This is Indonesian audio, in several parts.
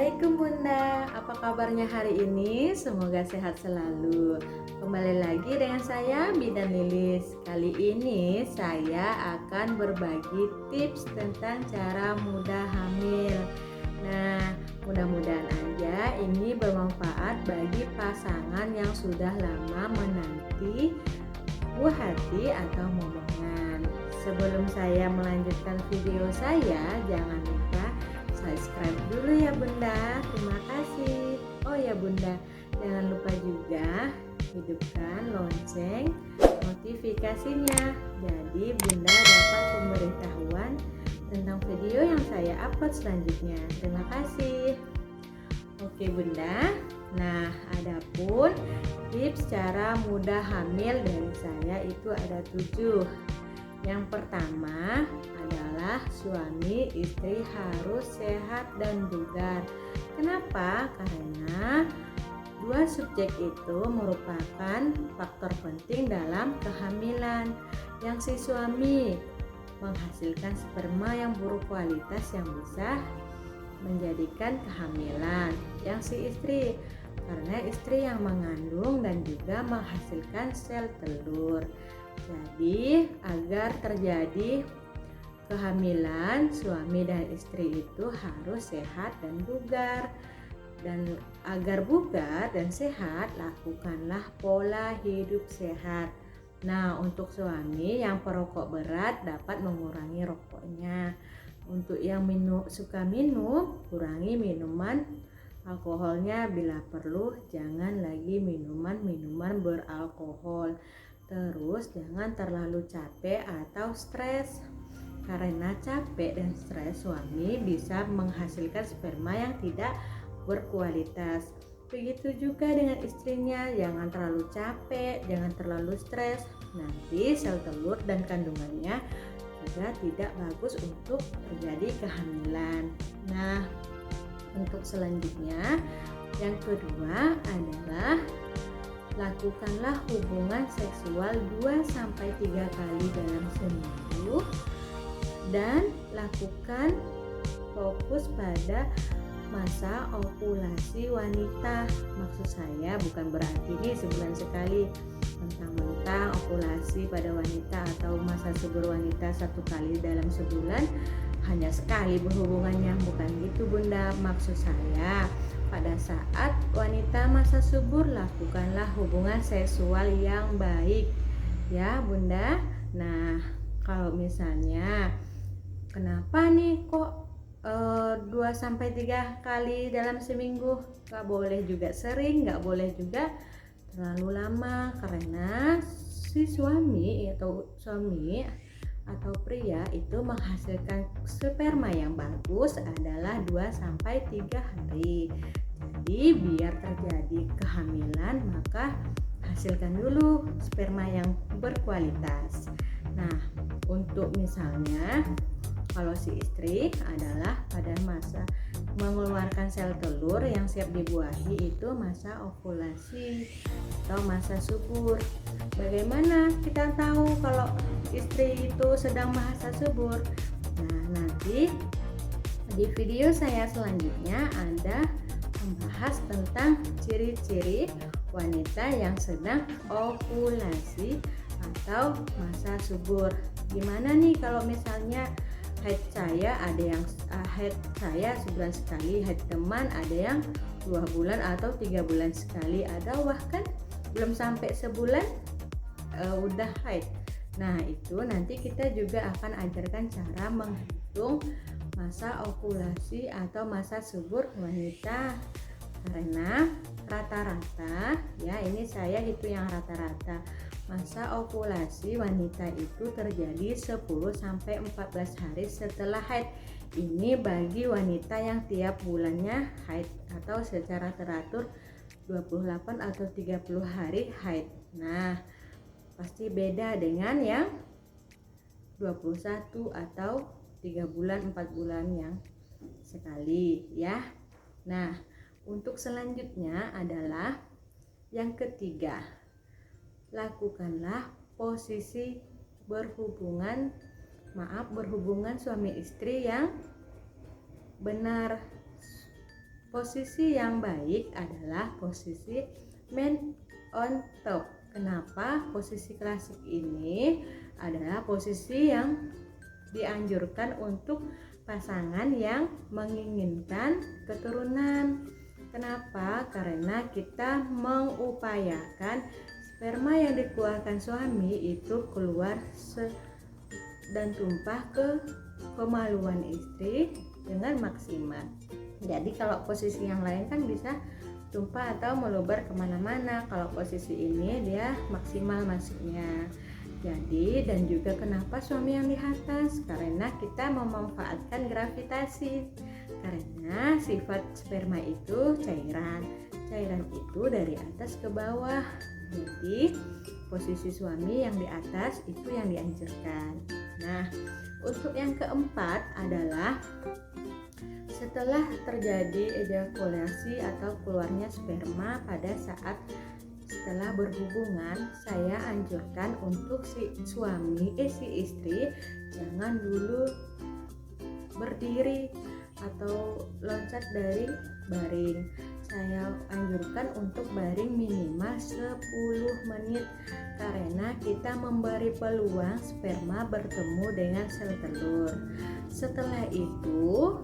Assalamualaikum Bunda, apa kabarnya hari ini? Semoga sehat selalu. Kembali lagi dengan saya Bidan Lilis. Kali ini saya akan berbagi tips tentang cara mudah hamil. Nah, mudah-mudahan aja ini bermanfaat bagi pasangan yang sudah lama menanti buah hati atau momongan. Sebelum saya melanjutkan video saya, jangan lupa subscribe dulu ya Bunda. Terima kasih. Oh ya Bunda, jangan lupa juga hidupkan lonceng notifikasinya. Jadi Bunda dapat pemberitahuan tentang video yang saya upload selanjutnya. Terima kasih. Oke Bunda. Nah, adapun tips cara mudah hamil dari saya itu ada 7. Yang pertama adalah suami istri harus sehat dan bugar. Kenapa? Karena dua subjek itu merupakan faktor penting dalam kehamilan. Yang si suami menghasilkan sperma yang berkualitas yang bisa menjadikan kehamilan. Yang si istri, karena istri yang mengandung dan juga menghasilkan sel telur. Jadi agar terjadi kehamilan, suami dan istri itu harus sehat dan bugar. Dan agar bugar dan sehat, lakukanlah pola hidup sehat. Nah, untuk suami yang perokok berat dapat mengurangi rokoknya. Untuk yang suka minum, kurangi minuman alkoholnya, bila perlu jangan lagi minuman beralkohol. Terus jangan terlalu capek atau stres, karena capek dan stres suami bisa menghasilkan sperma yang tidak berkualitas. Begitu juga dengan istrinya, jangan terlalu capek, jangan terlalu stres. Nanti sel telur dan kandungannya juga tidak bagus untuk terjadi kehamilan. Nah, untuk selanjutnya yang kedua adalah lakukanlah hubungan seksual 2-3 kali dalam seminggu dan lakukan fokus pada masa ovulasi wanita. Maksud saya bukan berarti ini sebulan sekali mentang-mentang ovulasi pada wanita atau masa subur wanita 1 kali dalam sebulan hanya sekali berhubungannya, bukan gitu Bunda. Maksud saya pada saat wanita masa subur lakukanlah hubungan seksual yang baik ya Bunda. Nah, kalau misalnya kenapa nih kok 2-3 kali dalam seminggu, gak boleh juga sering, gak boleh juga terlalu lama, karena si suami atau pria itu menghasilkan sperma yang bagus adalah 2-3 hari. Jadi biar terjadi kehamilan maka hasilkan dulu sperma yang berkualitas. Nah, untuk misalnya kalau si istri adalah pada masa mengeluarkan sel telur yang siap dibuahi, itu masa ovulasi atau masa subur. Bagaimana kita tahu kalau istri itu sedang masa subur? Nah, nanti di video saya selanjutnya ada membahas tentang ciri-ciri wanita yang sedang ovulasi atau masa subur. Gimana nih kalau misalnya haid saya ada yang haid saya sebulan sekali, haid teman ada yang 2 bulan atau 3 bulan sekali, ada bahkan belum sampai sebulan udah haid. Nah, itu nanti kita juga akan ajarkan cara menghitung masa ovulasi atau masa subur wanita, karena rata-rata ya, ini saya hitung yang rata-rata masa ovulasi wanita itu terjadi 10-14 hari setelah haid. Ini bagi wanita yang tiap bulannya haid atau secara teratur 28 atau 30 hari haid. Nah, pasti beda dengan yang 21 atau 3 bulan 4 bulan yang sekali ya. Nah, untuk selanjutnya adalah yang ketiga, lakukanlah posisi berhubungan suami istri yang benar. posisi yang baik adalah posisi man on top. Kenapa? Posisi klasik ini adalah posisi yang dianjurkan untuk pasangan yang menginginkan keturunan. Kenapa? Karena kita mengupayakan sperma yang dikeluarkan suami itu keluar dan tumpah ke kemaluan istri dengan maksimal. Jadi kalau posisi yang lain kan bisa tumpah atau meluber kemana-mana. Kalau posisi ini dia maksimal masuknya. Jadi dan juga kenapa suami yang di atas? Karena kita memanfaatkan gravitasi. Karena sifat sperma itu cairan. Cairan itu dari atas ke bawah. Jadi posisi suami yang di atas itu yang dianjurkan. Nah, untuk yang keempat adalah setelah terjadi ejakulasi atau keluarnya sperma pada saat setelah berhubungan, saya anjurkan untuk si istri jangan dulu berdiri atau loncat dari baring. Saya anjurkan untuk baring minimal 10 menit karena kita memberi peluang sperma bertemu dengan sel telur. Setelah itu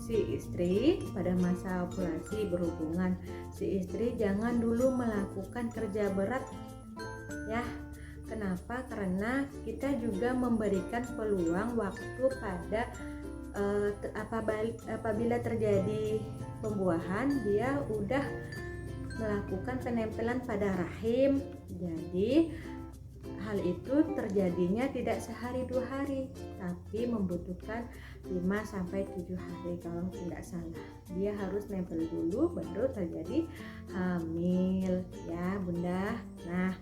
si istri pada masa ovulasi berhubungan, si istri jangan dulu melakukan kerja berat ya. Kenapa? Karena kita juga memberikan peluang waktu pada apabila terjadi pembuahan, dia udah melakukan penempelan pada rahim. Jadi hal itu terjadinya tidak sehari 2 hari, tapi membutuhkan 5-7 hari kalau tidak salah. Dia harus nempel dulu baru terjadi hamil ya Bunda. Nah,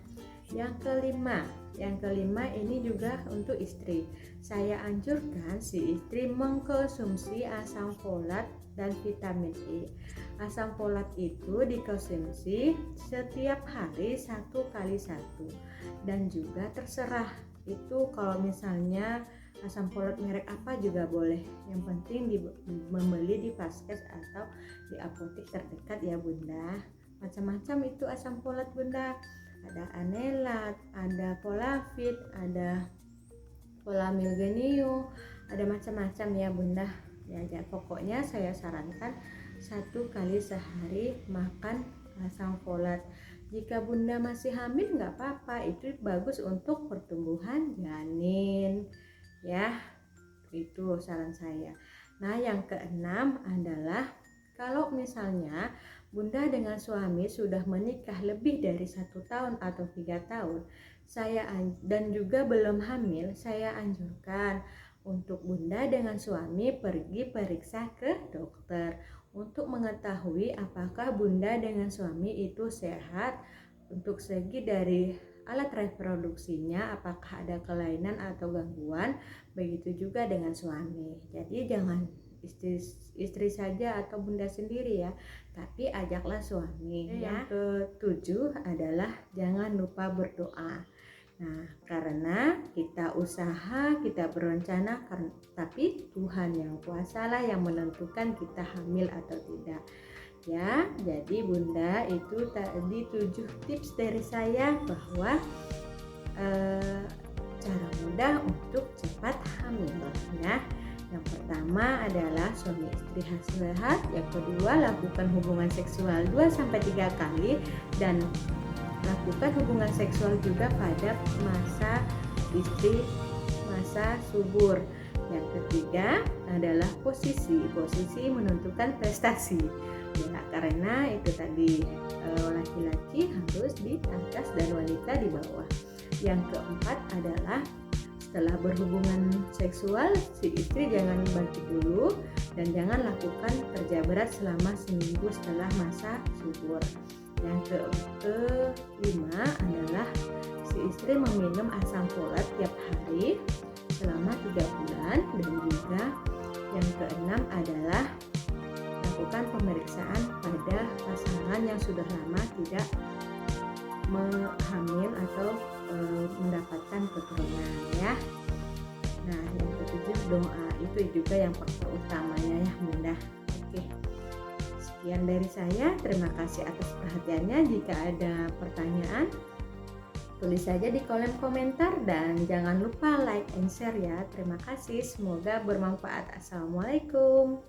yang kelima ini juga untuk istri. Saya anjurkan si istri mengkonsumsi asam folat dan vitamin E. Asam folat itu dikonsumsi setiap hari 1 kali 1. Dan juga terserah itu kalau misalnya asam folat merek apa juga boleh. Yang penting membeli di Vaskes atau di apotek terdekat ya Bunda. Macam-macam itu asam folat Bunda. Ada anelat, ada polavit, ada polamilgenio, ada macam-macam ya Bunda. Ya, pokoknya saya sarankan 1 kali sehari makan asam folat. Jika Bunda masih hamil nggak apa-apa, itu bagus untuk pertumbuhan janin. Ya, itu saran saya. Nah, yang keenam adalah kalau misalnya Bunda dengan suami sudah menikah lebih dari 1 tahun atau 3 tahun, dan juga belum hamil, saya anjurkan untuk Bunda dengan suami pergi periksa ke dokter untuk mengetahui apakah Bunda dengan suami itu sehat untuk segi dari alat reproduksinya, apakah ada kelainan atau gangguan. Begitu juga dengan suami. Jadi jangan istri saja atau Bunda sendiri ya, tapi ajaklah suami ya. Yang ke-7 adalah jangan lupa berdoa. Nah, karena kita usaha, kita berencana, tapi Tuhan yang kuasalah yang menentukan kita hamil atau tidak. Ya, jadi Bunda itu tadi 7 tips dari saya bahwa cara mudah untuk cepat hamil ya. Yang pertama adalah suami istri harus sehat. Yang kedua, lakukan hubungan seksual 2-3 kali dan lakukan hubungan seksual juga pada masa subur. Yang ketiga adalah posisi menentukan prestasi. Ya, karena itu tadi laki-laki harus di atas dan wanita di bawah. Yang keempat adalah setelah berhubungan seksual, si istri jangan bangkit dulu dan jangan lakukan kerja berat selama seminggu setelah masa subur. Yang kelima adalah si istri meminum asam folat tiap hari selama 3 bulan. Dan juga yang keenam adalah lakukan pemeriksaan pada pasangan yang sudah lama tidak hamil atau mendapatkan keturunan ya. Nah, yang ke-7 doa, itu juga yang faktor utamanya ya Bunda. Oke, Sekian dari saya, terima kasih atas perhatiannya. Jika ada pertanyaan, tulis saja di kolom komentar dan jangan lupa like and share ya. Terima kasih, semoga bermanfaat. Assalamualaikum.